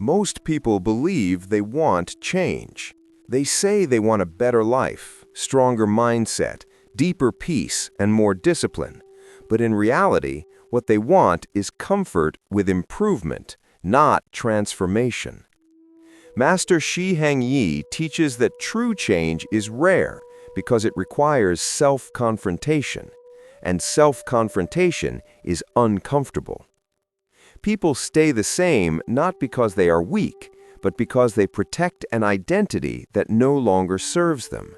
Most people believe they want change. They say they want a better life, stronger mindset, deeper peace, and more discipline. But in reality, what they want is comfort with improvement, not transformation. Master Shi Heng teaches that true change is rare because it requires self-confrontation, and self-confrontation is uncomfortable. People stay the same not because they are weak, but because they protect an identity that no longer serves them.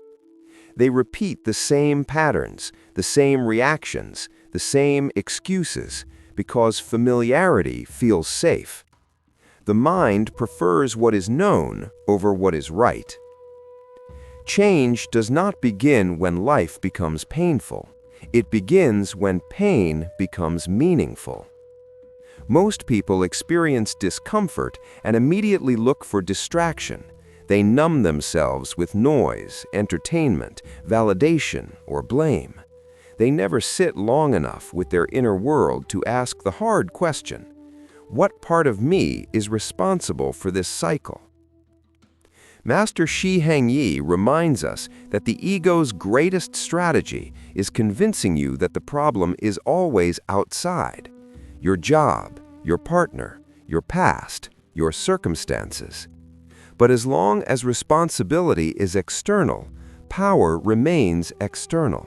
They repeat the same patterns, the same reactions, the same excuses, because familiarity feels safe. The mind prefers what is known over what is right. Change does not begin when life becomes painful. It begins when pain becomes meaningful. Most people experience discomfort and immediately look for distraction. They numb themselves with noise, entertainment, validation, or blame. They never sit long enough with their inner world to ask the hard question: what part of me is responsible for this cycle? Master Shi Heng reminds us that the ego's greatest strategy is convincing you that the problem is always outside. Your job, your partner, your past, your circumstances. But as long as responsibility is external, power remains external.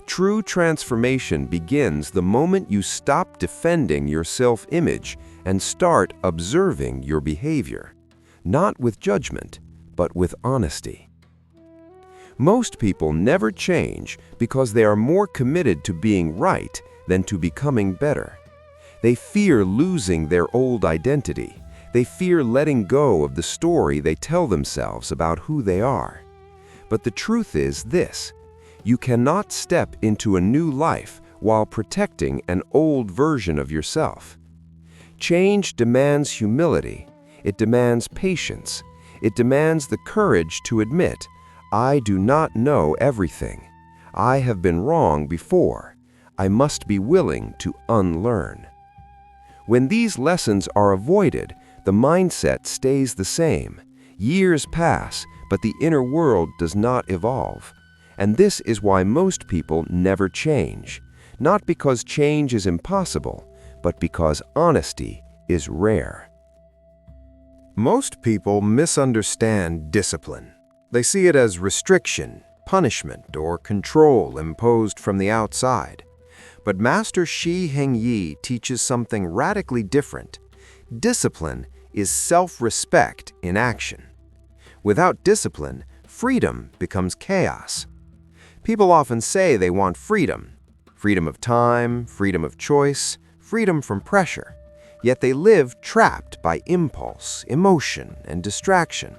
True transformation begins the moment you stop defending your self-image and start observing your behavior, not with judgment, but with honesty. Most people never change because they are more committed to being right than to becoming better. They fear losing their old identity. They fear letting go of the story they tell themselves about who they are. But the truth is this: you cannot step into a new life while protecting an old version of yourself. Change demands humility. It demands patience. It demands the courage to admit, I do not know everything. I have been wrong before. I must be willing to unlearn. When these lessons are avoided, the mindset stays the same. Years pass, but the inner world does not evolve. And this is why most people never change. Not because change is impossible, but because honesty is rare. Most people misunderstand discipline. They see it as restriction, punishment, or control imposed from the outside. But Master Shi Heng teaches something radically different. Discipline is self-respect in action. Without discipline, freedom becomes chaos. People often say they want freedom. Freedom of time, freedom of choice, freedom from pressure. Yet they live trapped by impulse, emotion, and distraction.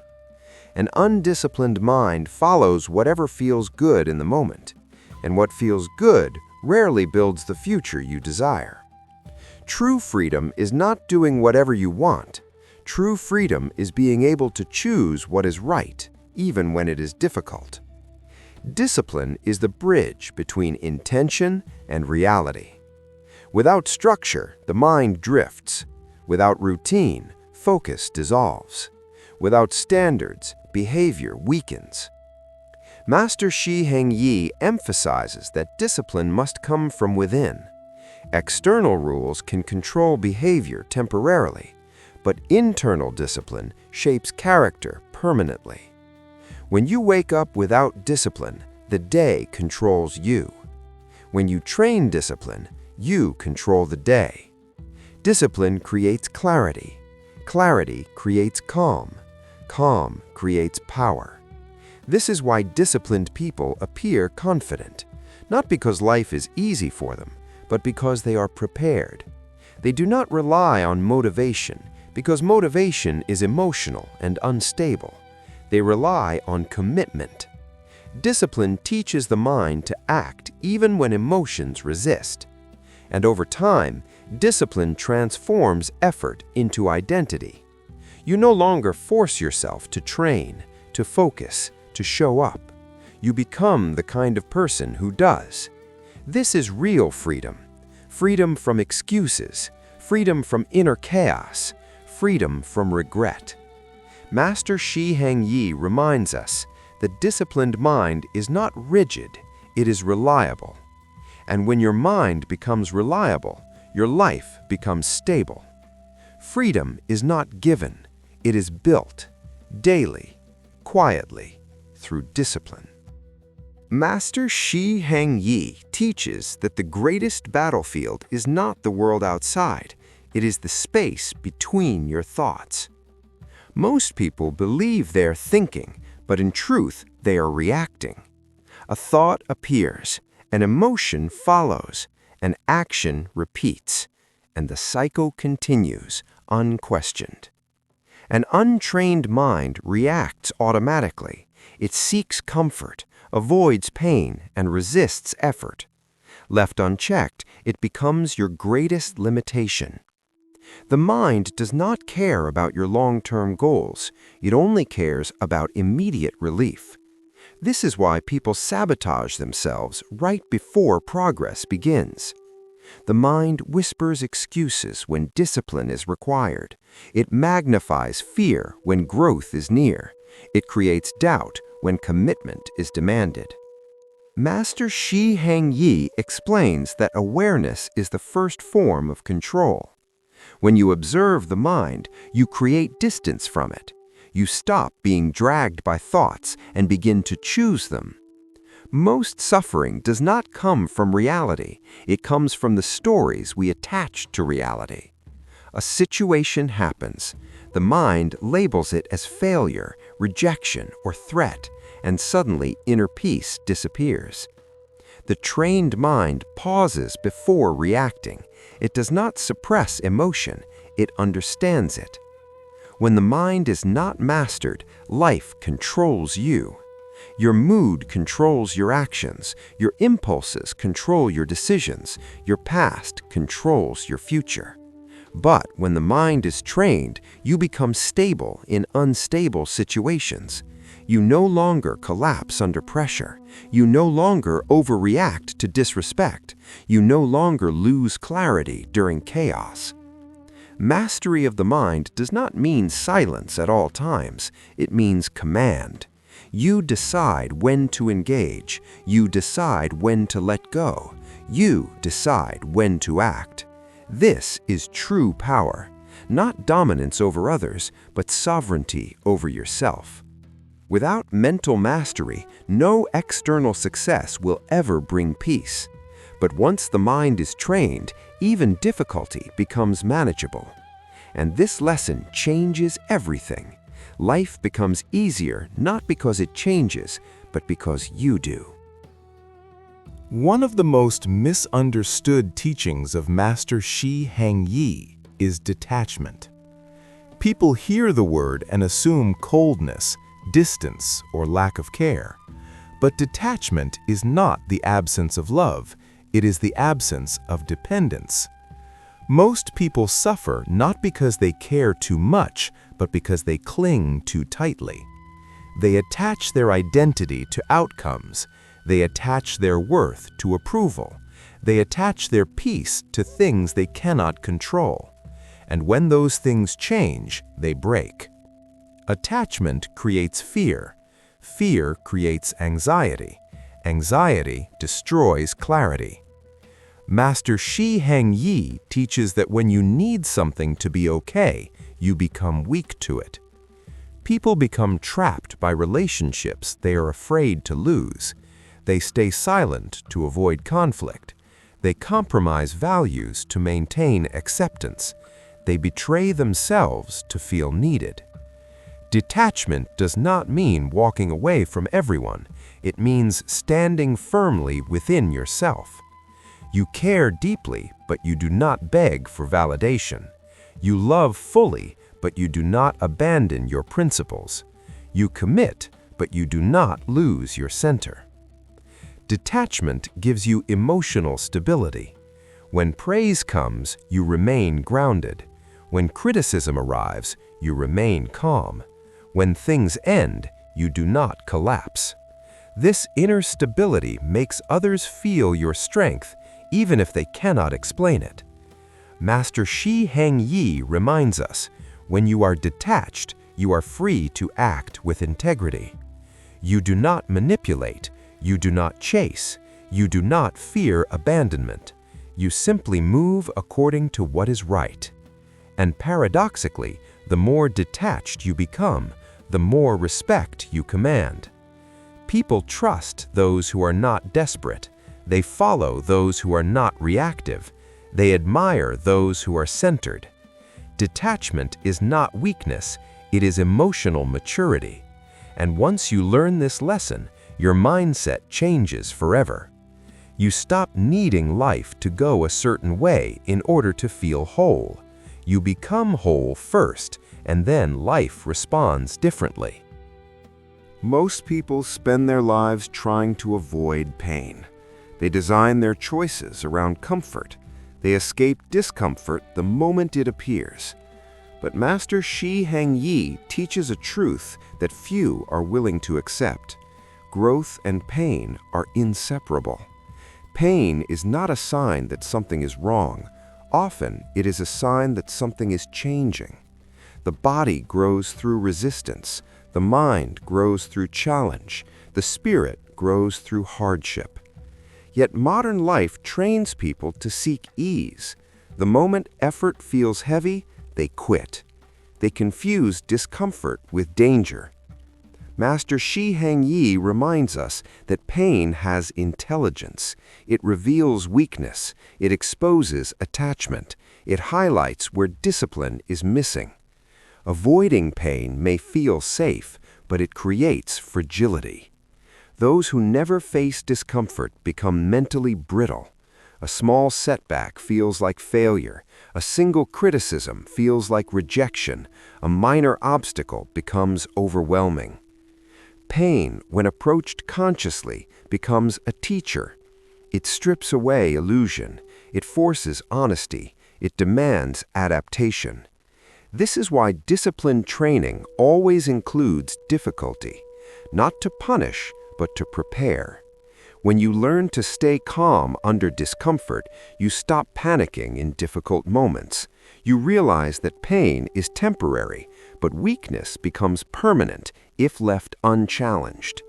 An undisciplined mind follows whatever feels good in the moment, and what feels good rarely builds the future you desire. True freedom is not doing whatever you want. True freedom is being able to choose what is right, even when it is difficult. Discipline is the bridge between intention and reality. Without structure, the mind drifts. Without routine, focus dissolves. Without standards, behavior weakens. Master Shi Heng emphasizes that discipline must come from within. External rules can control behavior temporarily, but internal discipline shapes character permanently. When you wake up without discipline, the day controls you. When you train discipline, you control the day. Discipline creates clarity. Clarity creates calm. Calm creates power. This is why disciplined people appear confident, not because life is easy for them, but because they are prepared. They do not rely on motivation, because motivation is emotional and unstable. They rely on commitment. Discipline teaches the mind to act even when emotions resist. And over time, discipline transforms effort into identity. You no longer force yourself to train, to focus, to show up. You become the kind of person who does. This is real freedom. Freedom from excuses, freedom from inner chaos, freedom from regret. Master Shi Heng reminds us that disciplined mind is not rigid, it is reliable. And when your mind becomes reliable, your life becomes stable. Freedom is not given, it is built, daily, quietly, through discipline. Master Shi Heng teaches that the greatest battlefield is not the world outside, it is the space between your thoughts. Most people believe they're thinking, but in truth, they are reacting. A thought appears, an emotion follows, an action repeats, and the cycle continues, unquestioned. An untrained mind reacts automatically. It seeks comfort, avoids pain, and resists effort. Left unchecked, it becomes your greatest limitation. The mind does not care about your long-term goals. It only cares about immediate relief. This is why people sabotage themselves right before progress begins. The mind whispers excuses when discipline is required. It magnifies fear when growth is near. It creates doubt when commitment is demanded. Master Shi Heng explains that awareness is the first form of control. When you observe the mind, you create distance from it. You stop being dragged by thoughts and begin to choose them. Most suffering does not come from reality. It comes from the stories we attach to reality. A situation happens. The mind labels it as failure, rejection, or threat, and suddenly inner peace disappears. The trained mind pauses before reacting. It does not suppress emotion, it understands it. When the mind is not mastered, life controls you. Your mood controls your actions, your impulses control your decisions, your past controls your future. But when the mind is trained, you become stable in unstable situations. You no longer collapse under pressure. You no longer overreact to disrespect. You no longer lose clarity during chaos. Mastery of the mind does not mean silence at all times. It means command. You decide when to engage. You decide when to let go. You decide when to act. This is true power, not dominance over others, but sovereignty over yourself. Without mental mastery, no external success will ever bring peace. But once the mind is trained, even difficulty becomes manageable. And this lesson changes everything. Life becomes easier not because it changes, but because you do. One of the most misunderstood teachings of Master Shi Heng is detachment. People hear the word and assume coldness, distance, or lack of care. But detachment is not the absence of love, it is the absence of dependence. Most people suffer not because they care too much, but because they cling too tightly. They attach their identity to outcomes. They attach their worth to approval. They attach their peace to things they cannot control. And when those things change, they break. Attachment creates fear. Fear creates anxiety. Anxiety destroys clarity. Master Shi Heng teaches that when you need something to be okay, you become weak to it. People become trapped by relationships they are afraid to lose. They stay silent to avoid conflict. They compromise values to maintain acceptance. They betray themselves to feel needed. Detachment does not mean walking away from everyone. It means standing firmly within yourself. You care deeply, but you do not beg for validation. You love fully, but you do not abandon your principles. You commit, but you do not lose your center. Detachment gives you emotional stability. When praise comes, you remain grounded. When criticism arrives, you remain calm. When things end, you do not collapse. This inner stability makes others feel your strength, even if they cannot explain it. Master Shi Heng reminds us, When you are detached, you are free to act with integrity. You do not manipulate, you do not chase, you do not fear abandonment. You simply move according to what is right. And paradoxically, the more detached you become, the more respect you command. People trust those who are not desperate. They follow those who are not reactive. They admire those who are centered. Detachment is not weakness, it is emotional maturity. And once you learn this lesson, your mindset changes forever. You stop needing life to go a certain way in order to feel whole. You become whole first, and then life responds differently. Most people spend their lives trying to avoid pain. They design their choices around comfort. They escape discomfort the moment it appears. But Master Shi Heng teaches a truth that few are willing to accept. Growth and pain are inseparable. Pain is not a sign that something is wrong. Often, it is a sign that something is changing. The body grows through resistance. The mind grows through challenge. The spirit grows through hardship. Yet modern life trains people to seek ease. The moment effort feels heavy, they quit. They confuse discomfort with danger. Master Shi Heng reminds us that pain has intelligence. It reveals weakness. It exposes attachment. It highlights where discipline is missing. Avoiding pain may feel safe, but it creates fragility. Those who never face discomfort become mentally brittle. A small setback feels like failure. A single criticism feels like rejection. A minor obstacle becomes overwhelming. Pain, when approached consciously, becomes a teacher. It strips away illusion. It forces honesty. It demands adaptation. This is why disciplined training always includes difficulty, not to punish, but to prepare. When you learn to stay calm under discomfort, you stop panicking in difficult moments. You realize that pain is temporary, but weakness becomes permanent if left unchallenged.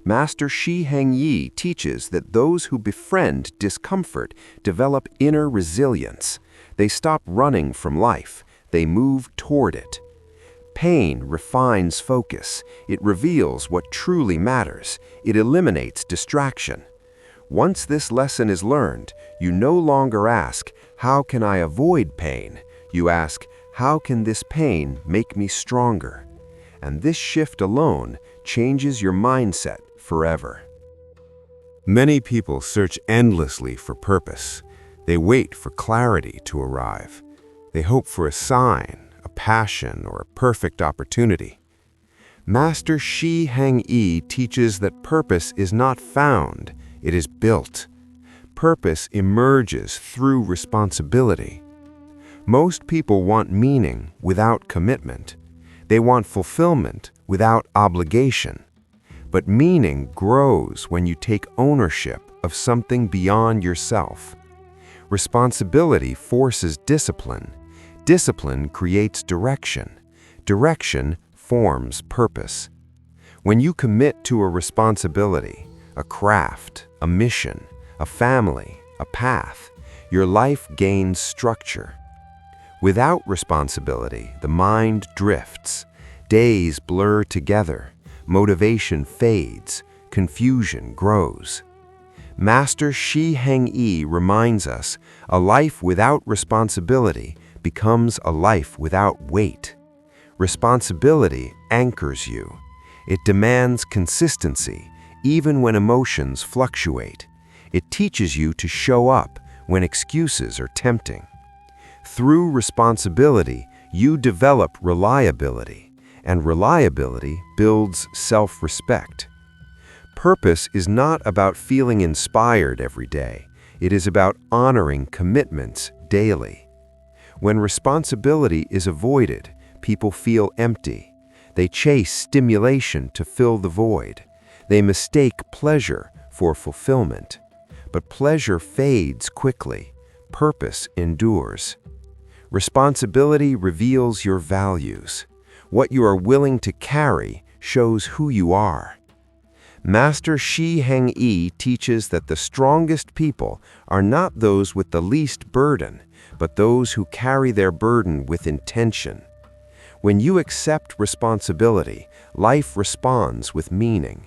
Master Shi Heng teaches that those who befriend discomfort develop inner resilience. They stop running from life. They move toward it. Pain refines focus. It reveals what truly matters. It eliminates distraction. Once this lesson is learned, you no longer ask, "How can I avoid pain?" You ask, "How can this pain make me stronger?" And this shift alone changes your mindset forever. Many people search endlessly for purpose. They wait for clarity to arrive. They hope for a sign, a passion, or a perfect opportunity. Master Shi Heng teaches that purpose is not found, it is built. Purpose emerges through responsibility. Most people want meaning without commitment. They want fulfillment without obligation. But meaning grows when you take ownership of something beyond yourself. Responsibility forces discipline. Discipline creates direction. Direction forms purpose. When you commit to a responsibility, a craft, a mission, a family, a path, your life gains structure. Without responsibility, the mind drifts. Days blur together. Motivation fades. Confusion grows. Master Shi Heng reminds us, a life without responsibility becomes a life without weight. Responsibility anchors you. It demands consistency, even when emotions fluctuate. It teaches you to show up when excuses are tempting. Through responsibility, you develop reliability, and reliability builds self-respect. Purpose is not about feeling inspired every day. It is about honoring commitments daily. When responsibility is avoided, people feel empty. They chase stimulation to fill the void. They mistake pleasure for fulfillment. But pleasure fades quickly. Purpose endures. Responsibility reveals your values. What you are willing to carry shows who you are. Master Shi Heng teaches that the strongest people are not those with the least burden, but those who carry their burden with intention. When you accept responsibility, life responds with meaning.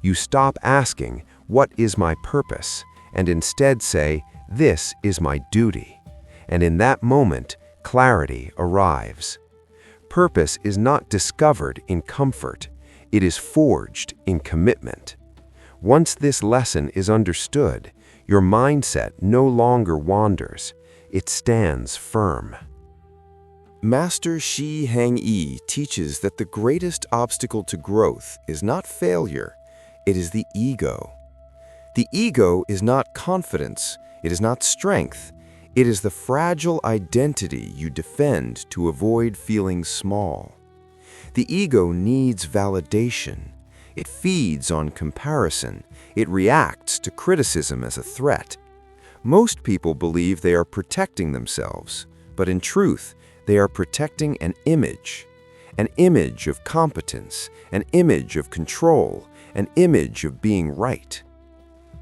You stop asking, "What is my purpose?" and instead say, "This is my duty." And in that moment, clarity arrives. Purpose is not discovered in comfort. It is forged in commitment. Once this lesson is understood, your mindset no longer wanders. It stands firm. Master Shi Heng teaches that the greatest obstacle to growth is not failure, it is the ego. The ego is not confidence, it is not strength, it is the fragile identity you defend to avoid feeling small. The ego needs validation. It feeds on comparison. It reacts to criticism as a threat. Most people believe they are protecting themselves, but in truth, they are protecting an image of competence, an image of control, an image of being right.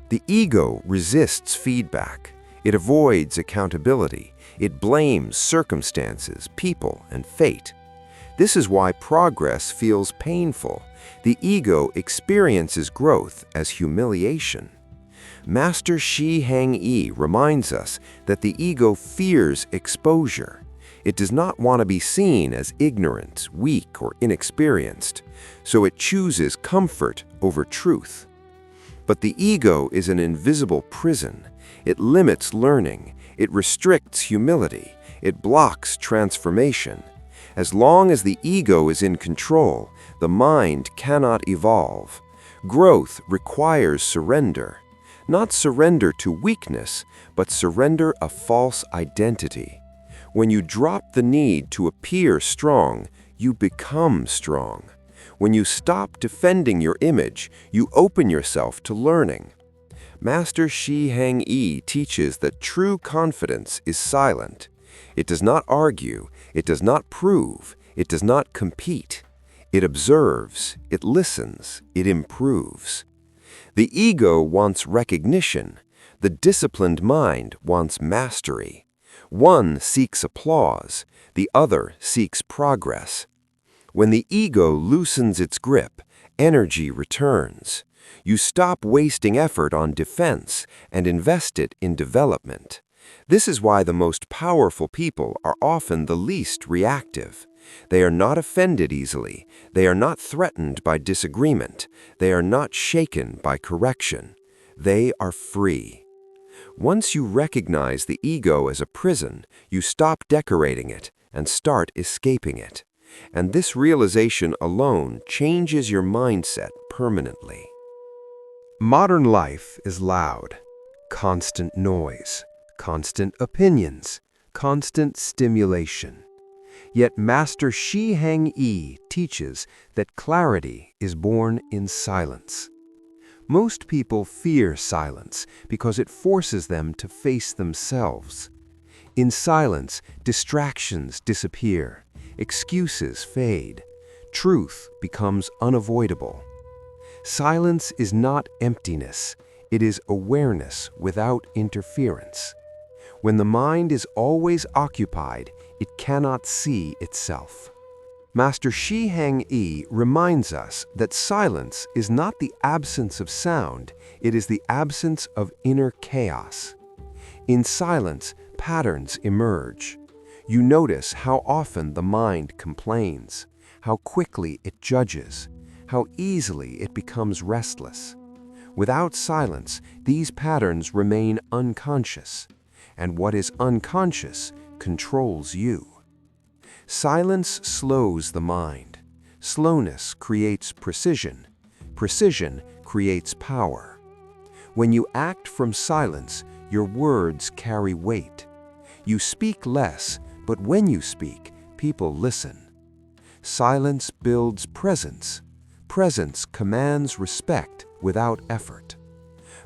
The ego resists feedback. It avoids accountability. It blames circumstances, people, and fate. This is why progress feels painful. The ego experiences growth as humiliation. Master Shi Heng reminds us that the ego fears exposure. It does not want to be seen as ignorant, weak, or inexperienced, so it chooses comfort over truth. But the ego is an invisible prison. It limits learning. It restricts humility. It blocks transformation. As long as the ego is in control, the mind cannot evolve. Growth requires surrender. Not surrender to weakness, but surrender a false identity. When you drop the need to appear strong, you become strong. When you stop defending your image, you open yourself to learning. Master Shi Heng teaches that true confidence is silent. It does not argue, it does not prove, it does not compete. It observes, it listens, it improves. The ego wants recognition. The disciplined mind wants mastery. One seeks applause, the other seeks progress. When the ego loosens its grip, energy returns. You stop wasting effort on defense and invest it in development. This is why the most powerful people are often the least reactive. They are not offended easily. They are not threatened by disagreement. They are not shaken by correction. They are free. Once you recognize the ego as a prison, you stop decorating it and start escaping it. And this realization alone changes your mindset permanently. Modern life is loud. Constant noise, constant opinions, constant stimulation. Yet Master Shi Heng teaches that clarity is born in silence. Most people fear silence because it forces them to face themselves. In silence, distractions disappear, excuses fade, truth becomes unavoidable. Silence is not emptiness, it is awareness without interference. When the mind is always occupied, it cannot see itself. Master Shi Heng reminds us that silence is not the absence of sound, it is the absence of inner chaos. In silence, patterns emerge. You notice how often the mind complains, how quickly it judges, how easily it becomes restless. Without silence, these patterns remain unconscious, and what is unconscious controls you. Silence slows the mind. Slowness creates precision. Precision creates power. When you act from silence, your words carry weight. You speak less, but when you speak, people listen. Silence builds presence. Presence commands respect without effort.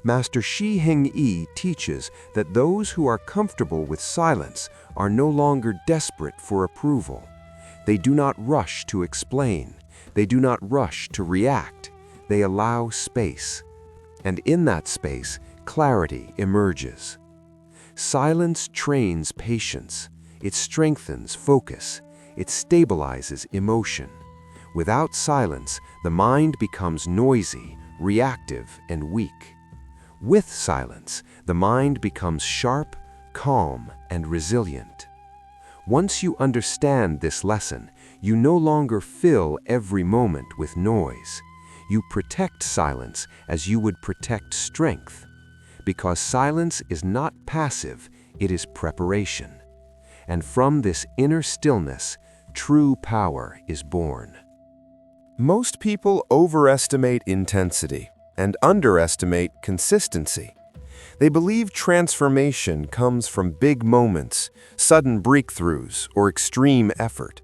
Master Shi Heng teaches that those who are comfortable with silence are no longer desperate for approval. They do not rush to explain. They do not rush to react. They allow space. And in that space, clarity emerges. Silence trains patience. It strengthens focus. It stabilizes emotion. Without silence, the mind becomes noisy, reactive, and weak. With silence, the mind becomes sharp, calm, and resilient. Once you understand this lesson, you no longer fill every moment with noise. You protect silence as you would protect strength. Because silence is not passive, it is preparation. And from this inner stillness, true power is born. Most people overestimate intensity and underestimate consistency. They believe transformation comes from big moments, sudden breakthroughs, or extreme effort.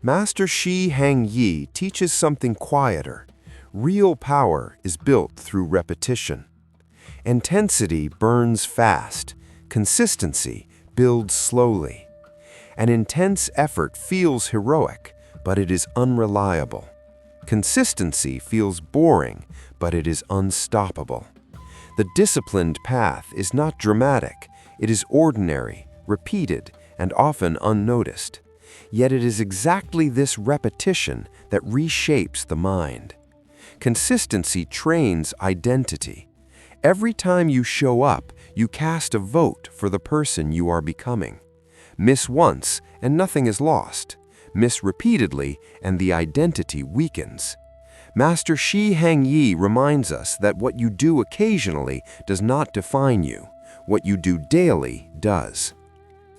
Master Shi Heng teaches something quieter. Real power is built through repetition. Intensity burns fast. Consistency builds slowly. An intense effort feels heroic, but it is unreliable. Consistency feels boring, but it is unstoppable. The disciplined path is not dramatic. It is ordinary, repeated, and often unnoticed. Yet it is exactly this repetition that reshapes the mind. Consistency trains identity. Every time you show up, you cast a vote for the person you are becoming. Miss once, and nothing is lost. Miss repeatedly, and the identity weakens. Master Shi Heng reminds us that what you do occasionally does not define you. What you do daily does.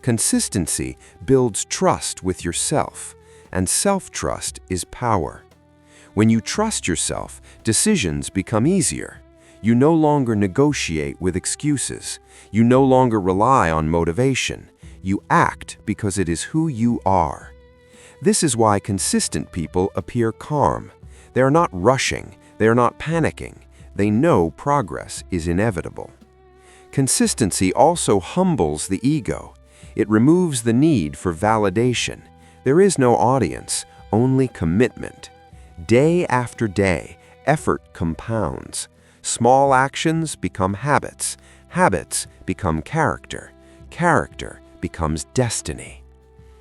Consistency builds trust with yourself, and self-trust is power. When you trust yourself, decisions become easier. You no longer negotiate with excuses. You no longer rely on motivation. You act because it is who you are. This is why consistent people appear calm. They are not rushing. They are not panicking. They know progress is inevitable. Consistency also humbles the ego. It removes the need for validation. There is no audience, only commitment. Day after day, effort compounds. Small actions become habits. Habits become character. Character becomes destiny.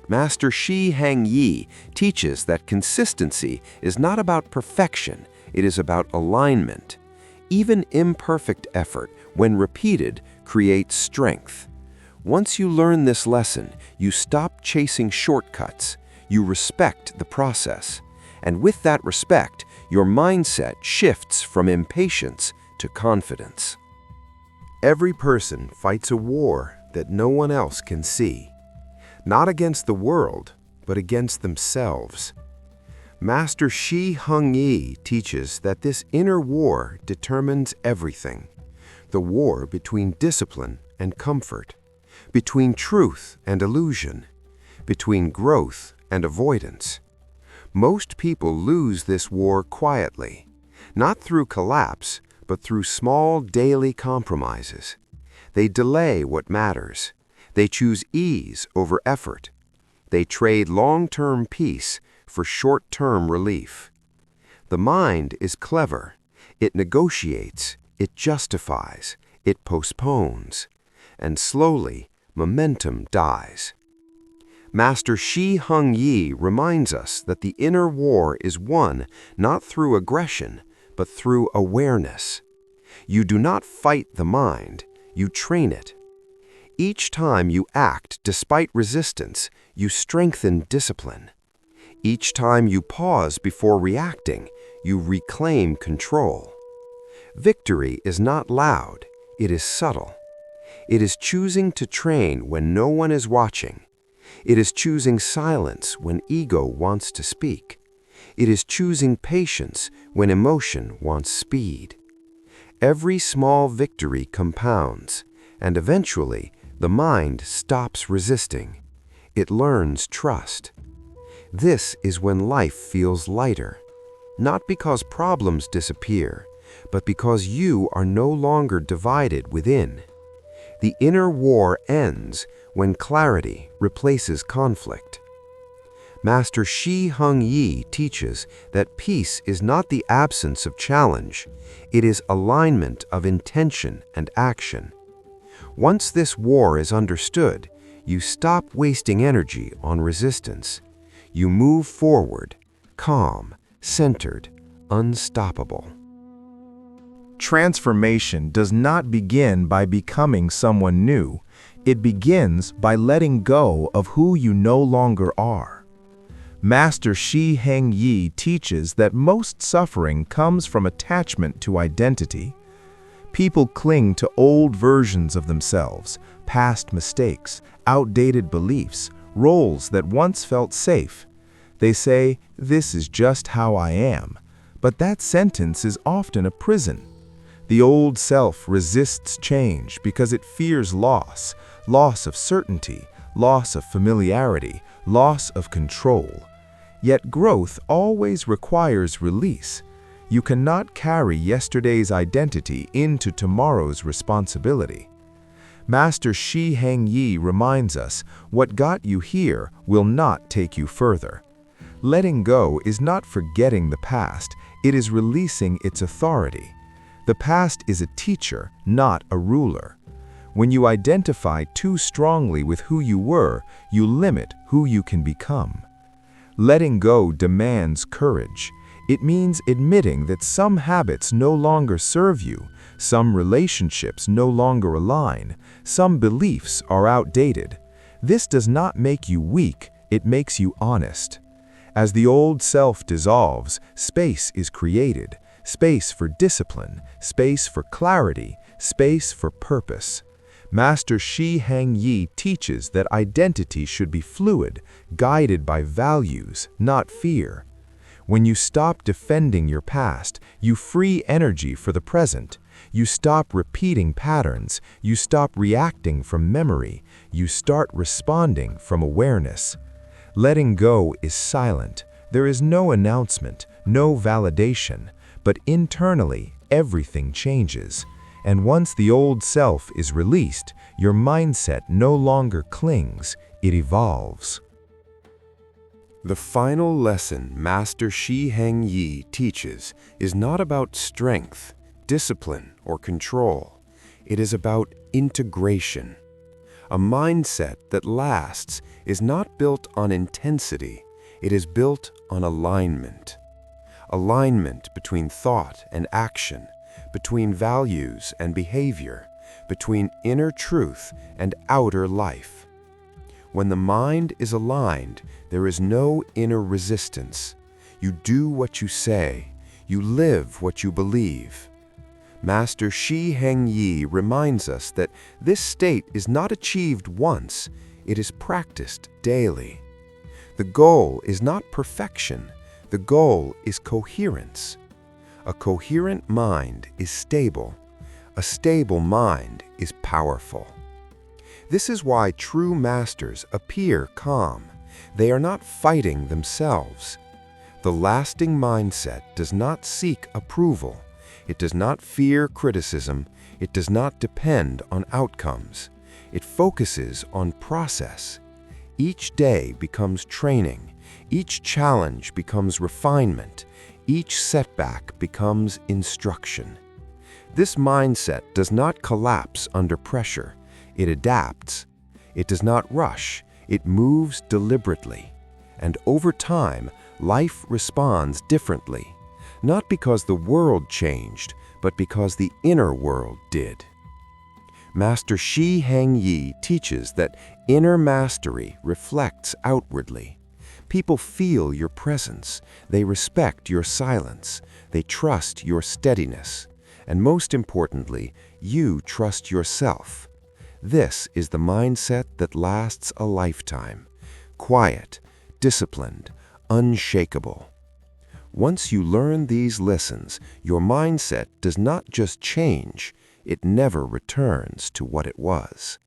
Master Shi Heng teaches that consistency is not about perfection, it is about alignment. Even imperfect effort, when repeated, creates strength. Once you learn this lesson, you stop chasing shortcuts. You respect the process. And with that respect, your mindset shifts from impatience to confidence. Every person fights a war that no one else can see. Not against the world, but against themselves. Master Shi Heng teaches that this inner war determines everything. The war between discipline and comfort, between truth and illusion, between growth and avoidance. Most people lose this war quietly, not through collapse, but through small daily compromises. They delay what matters. They choose ease over effort. They trade long-term peace for short-term relief. The mind is clever. It negotiates, it justifies, it postpones, and slowly momentum dies. Master Shi Heng reminds us that the inner war is won not through aggression, but through awareness. You do not fight the mind, you train it. Each time you act despite resistance, you strengthen discipline. Each time you pause before reacting, you reclaim control. Victory is not loud, it is subtle. It is choosing to train when no one is watching. It is choosing silence when ego wants to speak. It is choosing patience when emotion wants speed. Every small victory compounds, and eventually, the mind stops resisting. It learns trust. This is when life feels lighter, not because problems disappear, but because you are no longer divided within. The inner war ends when clarity replaces conflict. Master Shi Heng teaches that peace is not the absence of challenge, it is alignment of intention and action. Once this war is understood, you stop wasting energy on resistance. You move forward, calm, centered, unstoppable. Transformation does not begin by becoming someone new. It begins by letting go of who you no longer are. Master Shi Heng teaches that most suffering comes from attachment to identity. People cling to old versions of themselves, past mistakes, outdated beliefs, roles that once felt safe. They say, "This is just how I am," but that sentence is often a prison. The old self resists change because it fears loss, loss of certainty, loss of familiarity, loss of control. Yet growth always requires release. You cannot carry yesterday's identity into tomorrow's responsibility. Master Shi Heng reminds us, what got you here will not take you further. Letting go is not forgetting the past, it is releasing its authority. The past is a teacher, not a ruler. When you identify too strongly with who you were, you limit who you can become. Letting go demands courage. It means admitting that some habits no longer serve you, some relationships no longer align, some beliefs are outdated. This does not make you weak, it makes you honest. As the old self dissolves, space is created, space for discipline, space for clarity, space for purpose. Master Shi Heng teaches that identity should be fluid, guided by values, not fear. When you stop defending your past, you free energy for the present. You stop repeating patterns, you stop reacting from memory, you start responding from awareness. Letting go is silent. There is no announcement, no validation, but internally, everything changes. And once the old self is released, your mindset no longer clings, it evolves. The final lesson Master Shi Heng teaches is not about strength, discipline, or control. It is about integration. A mindset that lasts is not built on intensity, it is built on alignment. Alignment between thought and action, between values and behavior, between inner truth and outer life. When the mind is aligned, there is no inner resistance. You do what you say, you live what you believe. Master Shi Heng reminds us that this state is not achieved once, it is practiced daily. The goal is not perfection, the goal is coherence. A coherent mind is stable. A stable mind is powerful. This is why true masters appear calm. They are not fighting themselves. The lasting mindset does not seek approval. It does not fear criticism. It does not depend on outcomes. It focuses on process. Each day becomes training. Each challenge becomes refinement. Each setback becomes instruction. This mindset does not collapse under pressure. It adapts. It does not rush. It moves deliberately. And over time, life responds differently, not because the world changed, but because the inner world did. Master Shi Heng teaches that inner mastery reflects outwardly. People feel your presence, they respect your silence, they trust your steadiness, and most importantly, you trust yourself. This is the mindset that lasts a lifetime. Quiet, disciplined, unshakable. Once you learn these lessons, your mindset does not just change, it never returns to what it was.